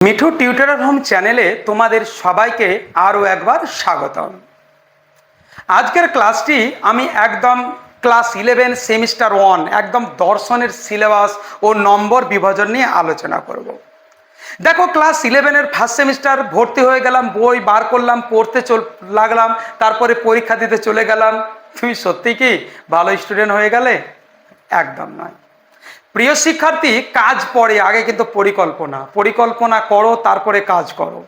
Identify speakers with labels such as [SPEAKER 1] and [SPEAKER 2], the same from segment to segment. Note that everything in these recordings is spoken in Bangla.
[SPEAKER 1] মিঠু টিউটোরিয়াল হোম চ্যানেলে তোমাদের সবাইকে আরও একবার স্বাগতম। আজকের ক্লাসটি আমি একদম ক্লাস 11 সেমিস্টার 1 একদম দর্শনের সিলেবাস ও নম্বর বিভাজন নিয়ে আলোচনা করব। দেখো, ক্লাস 11-এর ফার্স্ট সেমিস্টার ভর্তি হয়ে গেলাম, বই বার করলাম, পড়তে লাগলাম, তারপরে পরীক্ষা দিতে চলে গেলাম। তুমি সত্যি কি ভালো স্টুডেন্ট হয়ে গেলে? একদম নয়। প্রিয় শিক্ষার্থী, কাজ পরে, আগে কিন্তু পরিকল্পনা করো, তারপরে কাজ করো।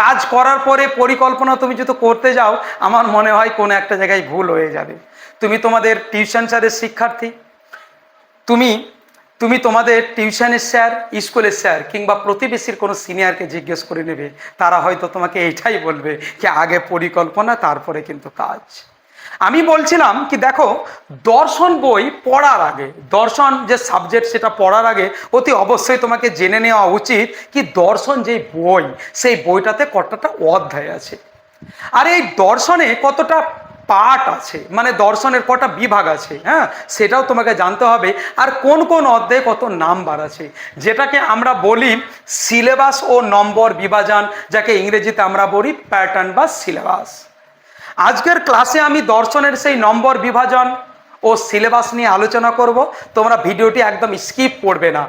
[SPEAKER 1] কাজ করার পরে পরিকল্পনা তুমি যদি করতে যাও, আমার মনে হয় কোনো একটা জায়গায় ভুল হয়ে যাবে। তুমি তোমাদের টিউশন স্যারের শিক্ষার্থী, তুমি তুমি তোমাদের টিউশনের স্যার, স্কুলের স্যার কিংবা প্রতিবেশীর কোনো সিনিয়রকে জিজ্ঞেস করে নেবে, তারা হয়তো তোমাকে এইটাই বলবে যে আগে পরিকল্পনা, তারপরে কিন্তু কাজ। আমি বলছিলাম কি, দেখো, দর্শন বই পড়ার আগে, দর্শন যে সাবজেক্ট সেটা পড়ার আগে অতি অবশ্যই তোমাকে জেনে নেওয়া উচিত কি দর্শন যে বই, সেই বইটাতে কতটা অধ্যায় আছে, আর এই দর্শনে কতটা পার্ট আছে, মানে দর্শনের কটা বিভাগ আছে, হ্যাঁ, সেটাও তোমাকে জানতে হবে। আর কোন কোন অধ্যায়ে কত নাম্বার আছে, যেটাকে আমরা বলি সিলেবাস ও নম্বর বিভাজন, যাকে ইংরেজিতে আমরা বলি প্যাটার্ন বা সিলেবাস। আজকের ক্লাসে আমি দর্শনের সেই নম্বর বিভাজন ও সিলেবাস নিয়ে আলোচনা করব। তোমরা ভিডিওটি একদম স্কিপ করবে না,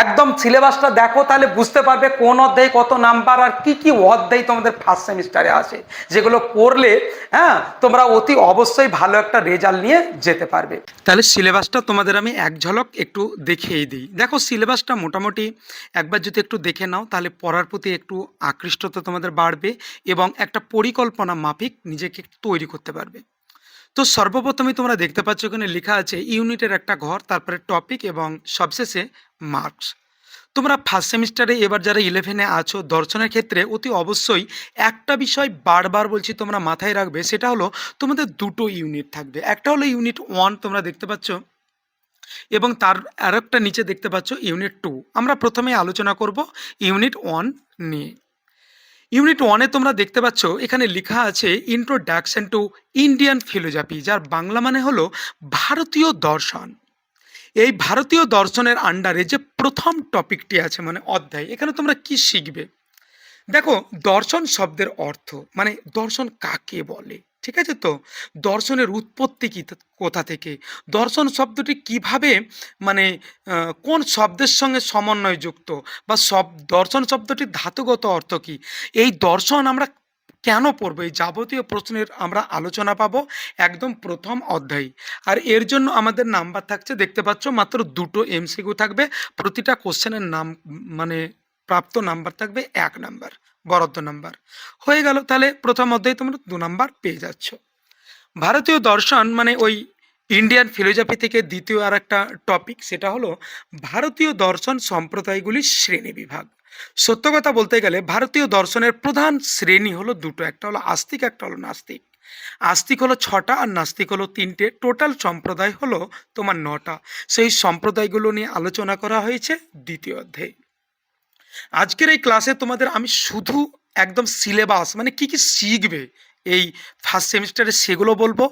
[SPEAKER 1] একদম সিলেবাসটা দেখো, তাহলে বুঝতে পারবে কোন অধ্যায়ে কত নাম্বার আর কি কি অধ্যায় তোমাদের ফার্স্ট সেমিস্টারে আসে, যেগুলো পড়লে হ্যাঁ তোমরা অতি অবশ্যই ভালো একটা রেজাল্ট নিয়ে যেতে পারবে। তাহলে সিলেবাসটা তোমাদের আমি এক ঝলক একটু দেখিয়ে দিই। দেখো, সিলেবাসটা মোটামুটি একবার যদি একটু দেখে নাও, তাহলে পড়ার প্রতি একটু আকৃষ্টতা তোমাদের বাড়বে এবং একটা পরিকল্পনা মাফিক নিজেকে তৈরি করতে পারবে। তো সর্বপ্রথমে তোমরা দেখতে পাচ্ছ এখানে লেখা আছে ইউনিটের একটা ঘর, তারপরে টপিক এবং সবশেষে মার্কস। তোমরা ফার্স্ট সেমিস্টারে এবার যারা 11-এ আছো, দর্শনের ক্ষেত্রে অতি অবশ্যই একটা বিষয় বারবার বলছি তোমরা মাথায় রাখবে, সেটা হলো তোমাদের দুটো ইউনিট থাকবে। একটা হলো ইউনিট 1 তোমরা দেখতে পাচ্ছ, এবং তার আরেকটা নিচে দেখতে পাচ্ছ ইউনিট 2। আমরা প্রথমে আলোচনা করব ইউনিট 1 নিয়ে। ইউনিট 1-এ তোমরা দেখতে পাচ্ছ এখানে লেখা আছে ইন্ট্রোডাকশন টু ইন্ডিয়ান ফিলোজফি, যার বাংলা মানে হলো ভারতীয় দর্শন। এই ভারতীয় দর্শনের আন্ডারে যে প্রথম টপিকটি আছে, মানে অধ্যায়, এখানে তোমরা কি শিখবে। দেখো, দর্শন শব্দের অর্থ, মানে দর্শন কাকে বলে, ঠিক আছে? তো দর্শনের উৎপত্তি কি, কোথা থেকে, দর্শন শব্দটি কিভাবে, মানে কোন শব্দের সঙ্গে সমন্বয়যুক্ত, বা দর্শন শব্দটির ধাতুগত অর্থ কি, এই দর্শন আমরা কেন পড়বো, এই যাবতীয় প্রশ্নের আমরা আলোচনা পাবো একদম প্রথম অধ্যায়। আর এর জন্য আমাদের নাম্বার থাকছে, দেখতে পাচ্ছ, মাত্র দুটো এমসিকিউ থাকবে। প্রতিটা কোশ্চেনের নাম, মানে প্রাপ্ত নাম্বার থাকবে 1 নাম্বার, বরাদ্দ নাম্বার। হয়ে গেল, তাহলে প্রথম অধ্যায়ে তোমরা 2 নাম্বার পেয়ে যাচ্ছ। ভারতীয় দর্শন মানে ওই ইন্ডিয়ান ফিলোজফি থেকে দ্বিতীয় আর একটা টপিক, সেটা হলো ভারতীয় দর্শন সম্প্রদায়গুলির শ্রেণী বিভাগ। সত্য কথা বলতে গেলে ভারতীয় দর্শনের প্রধান শ্রেণী হলো দুটো, একটা হলো আস্তিক, একটা হলো নাস্তিক। আস্তিক হলো 6টা আর নাস্তিক হলো 3টে, টোটাল সম্প্রদায় হলো তোমার 9টা। সেই সম্প্রদায়গুলো নিয়ে আলোচনা করা হয়েছে দ্বিতীয় অধ্যায়ে। আজকের এই ক্লাসে তোমাদের আমি শুধু একদম সিলেবাস, মানে কি কি শিখবে এই ফার্স্ট সেমিস্টারে, সেগুলো বলবো।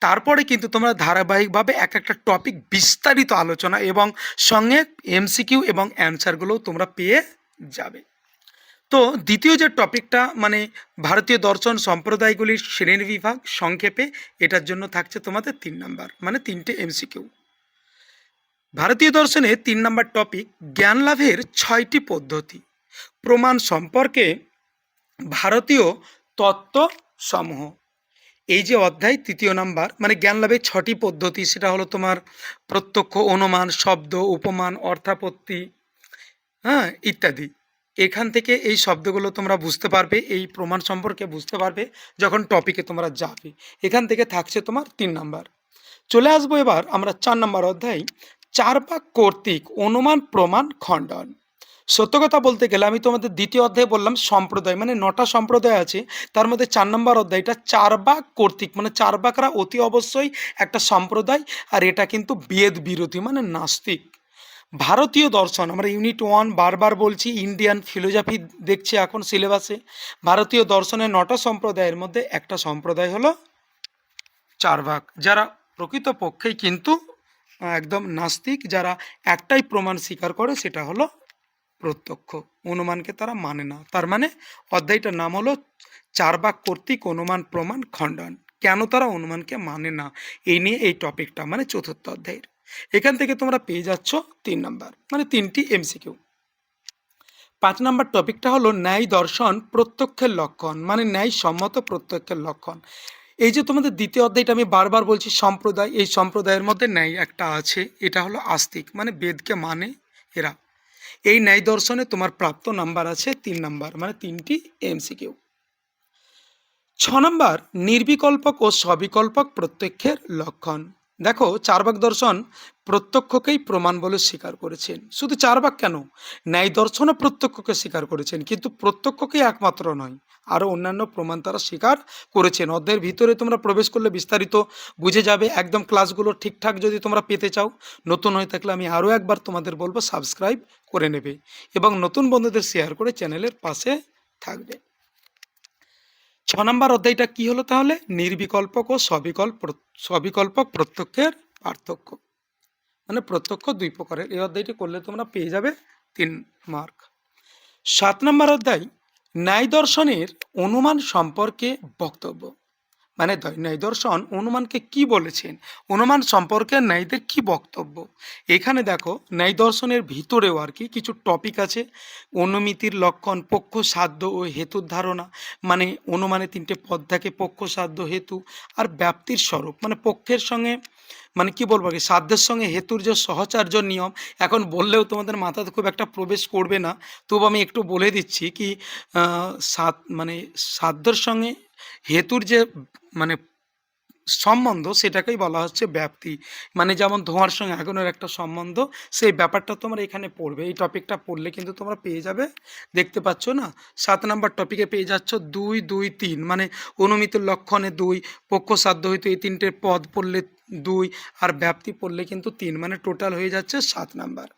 [SPEAKER 1] তারপরে কিন্তু তোমরা ধারাবাহিকভাবে এক একটা টপিক বিস্তারিত আলোচনা এবং সঙ্গে এমসিকিউ এবং অ্যান্সারগুলোও তোমরা পেয়ে যাবে। তো দ্বিতীয় যে টপিকটা, মানে ভারতীয় দর্শন সম্প্রদায়গুলির শ্রেণী বিভাগ, সংক্ষেপে এটার জন্য থাকছে তোমাদের 3 নাম্বার, মানে 3টে এমসিকিউ। ভারতীয় দর্শনে 3 নাম্বার টপিক জ্ঞান লাভের 6টি পদ্ধতি, প্রমাণ সম্পর্কে ভারতীয় তত্ত্ব সমূহ। এই যে অধ্যায় 3য় নাম্বার, মানে জ্ঞান লাভের 6টি পদ্ধতি, সেটা হলো তোমার প্রত্যক্ষ, অনুমান, শব্দ, উপমান, অর্থাপত্তি, হ্যাঁ, ইত্যাদি। এখান থেকে এই শব্দগুলো তোমরা বুঝতে পারবে, এই প্রমাণ সম্পর্কে বুঝতে পারবে যখন টপিকে তোমরা যাবে। এখান থেকে থাকছে তোমার 3 নাম্বার। চলে আসবো এবার আমরা 4 নাম্বার অধ্যায়, 4 ভাগ কর্তৃক অনুমান, প্রমাণ, খণ্ডন। সত্য কথা বলতে গেলে আমি তোমাদের দ্বিতীয় অধ্যায়ে বললাম সম্প্রদায়, মানে 9টা সম্প্রদায় আছে, তার মধ্যে 4 নম্বর অধ্যায়টা 4 ভাগ কর্তৃক, মানে 4 ভাগরা অতি অবশ্যই একটা সম্প্রদায়, আর এটা কিন্তু বেদ বিরোধী, মানে নাস্তিক। ভারতীয় দর্শন, আমরা ইউনিট 1 বারবার বলছি, ইন্ডিয়ান ফিলোজফি দেখছি এখন সিলেবাসে। ভারতীয় দর্শনের 9টা সম্প্রদায়ের মধ্যে একটা সম্প্রদায় হলো 4 ভাগ, যারা প্রকৃতপক্ষেই কিন্তু একদম নাস্তিক, যারা একটাই প্রমাণ স্বীকার করে, সেটা হলো প্রত্যক্ষ, অনুমানকে তারা মানে না। তার মানে অধ্যায়টার নাম হলো চার্বাক কর্তৃক অনুমান প্রমাণ খণ্ডন। কেন তারা অনুমানকে মানে না, এই নিয়ে এই টপিকটা, মানে চতুর্থ অধ্যায়ের। এখান থেকে তোমরা পেয়ে যাচ্ছ 3 নাম্বার, মানে 3টি এমসিকিউ। 5 নাম্বার টপিকটা হলো ন্যায় দর্শন প্রত্যক্ষের লক্ষণ, মানে ন্যায় সম্মত প্রত্যক্ষের লক্ষণ। এই যে তোমাদের দ্বিতীয় অধ্যায়টা আমি বারবার বলছি সম্প্রদায়, এই সম্প্রদায়ের মধ্যে ন্যায় একটা আছে, এটা হলো আস্তিক, মানে বেদকে মানে এরা। এই ন্যায় দর্শনে তোমার প্রাপ্ত নাম্বার আছে 3 নাম্বার, মানে 3টি এমসিকিউ। 6 নাম্বার নির্বিকল্পক ও সবিকল্পক প্রত্যক্ষের লক্ষণ। দেখো, চার্বাক দর্শন প্রত্যক্ষকেই প্রমাণ বলে স্বীকার করেছেন। শুধু চার্বাক কেন, ন্যায় দর্শনও প্রত্যক্ষকে স্বীকার করেছেন, কিন্তু প্রত্যক্ষকেই একমাত্র নয়, আরও অন্যান্য প্রমাণ তারা স্বীকার করেছেন। অধ্যায়ের ভিতরে তোমরা প্রবেশ করলে বিস্তারিত বুঝে যাবে। একদম ক্লাসগুলো ঠিকঠাক যদি তোমরা পেতে চাও, নতুন হয়ে থাকলে আমি আরও একবার তোমাদের বলবো সাবস্ক্রাইব করে নেবে এবং নতুন বন্ধুদের শেয়ার করে চ্যানেলের পাশে থাকবে। 6 নম্বর অধ্যায়টা কি হলো তাহলে? নির্বিকল্পক ও সবিকল্পক প্রত্যক্ষের পার্থক্য, মানে প্রত্যক্ষ 2 প্রকারের। এই অধ্যায়টি করলে তোমরা পেয়ে যাবে 3 মার্ক। 7 নম্বর অধ্যায় ন্যায় দর্শনের অনুমান সম্পর্কে বক্তব্য, মানে ন্যায় দর্শন অনুমানকে কি বলেছেন, অনুমান সম্পর্কে ন্যায়দের কি বক্তব্য। এখানে দেখো, ন্যায় দর্শনের ভিতরেও আর কি কিছু টপিক আছে। অনুমিতির লক্ষণ, পক্ষ, সাধ্য ও হেতুর ধারণা, মানে অনুমানে 3টে পদ থাকে, পক্ষ, সাধ্য, হেতু। আর ব্যাপ্তির স্বরূপ, মানে পক্ষের সঙ্গে, মানে কি বলবো কি, সাধ্যের সঙ্গে হেতুর যে সহচার্য নিয়ম, এখন বললেও তোমাদের মাথাতে খুব একটা প্রবেশ করবে না, তবু আমি একটু বলে দিচ্ছি কি, মানে সাধ্যের সঙ্গে হেতুর যে মানে সম্বন্ধ, সেটাকেই বলা হচ্ছে ব্যাপ্তি। মানে যেমন ধোঁয়ার সঙ্গে আগুনের একটা সম্বন্ধ, সেই ব্যাপারটা তোমরা এখানে পড়বে। এই টপিকটা পড়লে কিন্তু তোমরা পেয়ে যাবে, দেখতে পাচ্ছ না, 7 নম্বর টপিকে পেয়ে যাচ্ছ 2, 2, 3, মানে অনুমিত লক্ষণে 2, পক্ষ, সাধ্য, হইতে এই 3টে পদ পড়লে 2, আর ব্যাপ্তি পড়লে কিন্তু 3, মানে টোটাল হয়ে যাচ্ছে 7 নাম্বার।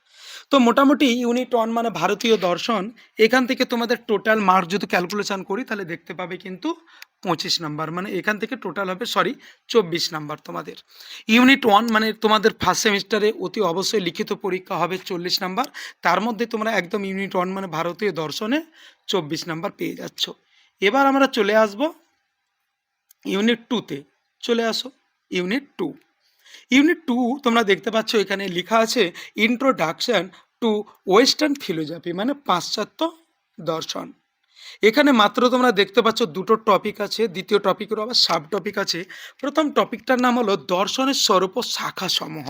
[SPEAKER 1] তো মোটামুটি ইউনিট 1 মানে ভারতীয় দর্শন, এখান থেকে তোমাদের টোটাল মার্ক যদি ক্যালকুলেশন করি তাহলে দেখতে পাবে কিন্তু 25 নাম্বার, মানে এখান থেকে টোটাল হবে 24 নাম্বার তোমাদের। ইউনিট 1 মানে তোমাদের ফার্স্ট সেমিস্টারে অতি অবশ্যই লিখিত পরীক্ষা হবে 40 নাম্বার, তার মধ্যে তোমরা একদম ইউনিট 1 মানে ভারতীয় দর্শনে 24 নাম্বার পেয়ে যাচ্ছ। এবার আমরা চলে আসব ইউনিট 2তে। চলে আসো ইউনিট 2। ইউনিট 2 তোমরা দেখতে পাচ্ছ এখানে লেখা আছে ইন্ট্রোডাকশন টু ওয়েস্টার্ন ফিলোসফি, মানে পাশ্চাত্য দর্শন। এখানে মাত্র তোমরা দেখতে পাচ্ছ 2টো টপিক আছে, দ্বিতীয় টপিকেরও আবার সাব টপিক আছে। প্রথম টপিকটার নাম হলো দর্শনের স্বরূপ ও শাখা সমূহ।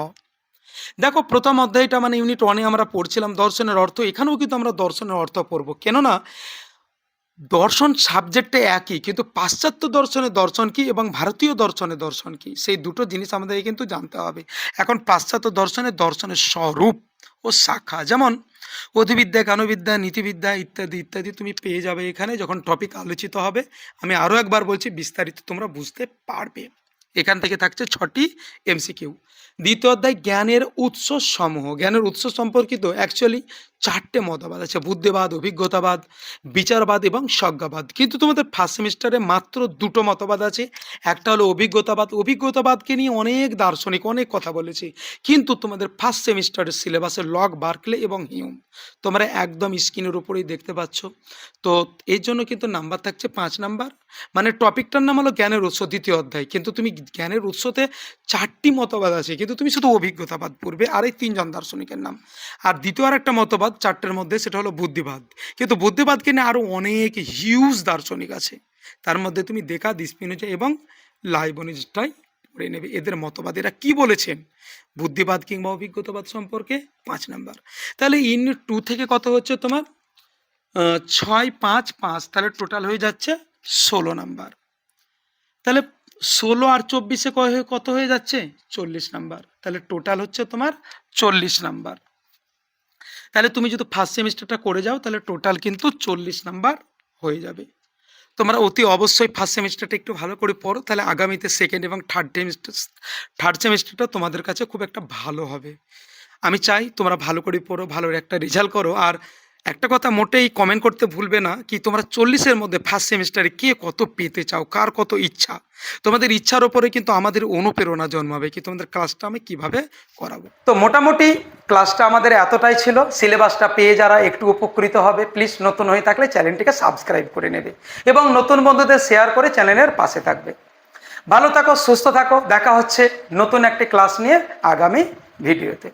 [SPEAKER 1] দেখো, প্রথম অধ্যায়টা মানে ইউনিট 1-এ আমরা পড়ছিলাম দর্শনের অর্থ, এখানেও কিন্তু আমরা দর্শনের অর্থ পড়বো। কেননা দর্শন সাবজেক্টে একই, কিন্তু পাশ্চাত্য দর্শনের দর্শন কি এবং ভারতীয় দর্শনের দর্শন কি, সেই দুটো জিনিস আমাদেরকে কিন্তু জানতে হবে। এখন পাশ্চাত্য দর্শনের স্বরূপ ও শাখা, যেমন অধিবিদ্যা, জ্ঞানবিদ্যা, নীতিবিদ্যা ইত্যাদি ইত্যাদি তুমি পেয়ে যাবে এখানে যখন টপিক আলোচিত হবে। আমি আরও একবার বলছি, বিস্তারিত তোমরা বুঝতে পারবে। এখান থেকে থাকছে 6টি এমসিকিউ। দ্বিতীয় অধ্যায় জ্ঞানের উৎস সমূহ। জ্ঞানের উৎস সম্পর্কিত অ্যাকচুয়ালি 4টে মতবাদ আছে, বুদ্ধিবাদ, অভিজ্ঞতাবাদ, বিচারবাদ এবং সজ্ঞাবাদ। কিন্তু তোমাদের ফার্স্ট সেমিস্টারে মাত্র 2টো মতবাদ আছে। একটা হলো অভিজ্ঞতাবাদ। অভিজ্ঞতাবাদকে নিয়ে অনেক দার্শনিক অনেক কথা বলেছে, কিন্তু তোমাদের ফার্স্ট সেমিস্টারের সিলেবাসে লক, বার্কলে এবং হিউম তোমরা একদম স্ক্রিনের উপরেই দেখতে পাচ্ছ। তো এর জন্য কিন্তু নাম্বার থাকছে 5 নাম্বার, মানে টপিকটার নাম হলো জ্ঞানের উৎস, দ্বিতীয় অধ্যায়, কিন্তু তুমি জ্ঞানের উৎসতে 4টি মতবাদ আছে, কিন্তু তুমি শুধু অভিজ্ঞতাবাদ পড়বে আর এই 3জন দার্শনিকের নাম। আর দ্বিতীয় আর একটা মতবাদ 4টের মধ্যে, সেটা হলো বুদ্ধিবাদ। কিন্তু বুদ্ধিবাদকে নিয়ে আরও অনেক হিউজ দার্শনিক আছে, তার মধ্যে তুমি দেকার্ত, স্পিনোজা এবং লাইবনিজটাই পড়ে নেবে। এদের মতবাদ, এরা কি বলেছেন বুদ্ধিবাদ কিংবা অভিজ্ঞতাবাদ সম্পর্কে, 5 নাম্বার। তাহলে ইউনিট 2 থেকে কত হচ্ছে তোমার 6, 5, 5, তাহলে টোটাল হয়ে যাচ্ছে 16 নাম্বার। তাহলে 16 আর 24-এ কত হয়ে যাচ্ছে 40 নাম্বার, তাহলে টোটাল হচ্ছে তোমার 40 নাম্বার। তাহলে তুমি যদি ফার্স্ট সেমিস্টারটা করে যাও তাহলে টোটাল কিন্তু 40 নাম্বার হয়ে যাবে। তোমরা অতি অবশ্যই ফার্স্ট সেমিস্টারটা একটু ভালো করে পড়ো, তাহলে আগামীতে সেকেন্ড এবং থার্ড সেমিস্টারটা তোমাদের কাছে খুব একটা ভালো হবে। আমি চাই তোমরা ভালো করে পড়ো, ভালো একটা রেজাল্ট করো। আর একটা কথা মোটেই কমেন্ট করতে ভুলবে না কি তোমরা 40-এর মধ্যে ফার্স্ট সেমিস্টারে কে কত পেতে চাও, কার কত ইচ্ছা। তোমাদের ইচ্ছার ওপরে কিন্তু আমাদের অনুপ্রেরণা জন্মাবে কি তোমাদের ক্লাসটা আমি কিভাবে করাবো। তো মোটামুটি ক্লাসটা আমাদের এতটাই ছিল। সিলেবাসটা পেয়ে যারা একটু উপকৃত হবে প্লিজ নতুন হয়ে থাকলে চ্যানেলটিকে সাবস্ক্রাইব করে নেবে এবং নতুন বন্ধুদের শেয়ার করে চ্যানেলের পাশে থাকবে। ভালো থাকো, সুস্থ থাকো, দেখা হচ্ছে নতুন একটি ক্লাস নিয়ে আগামী ভিডিওতে।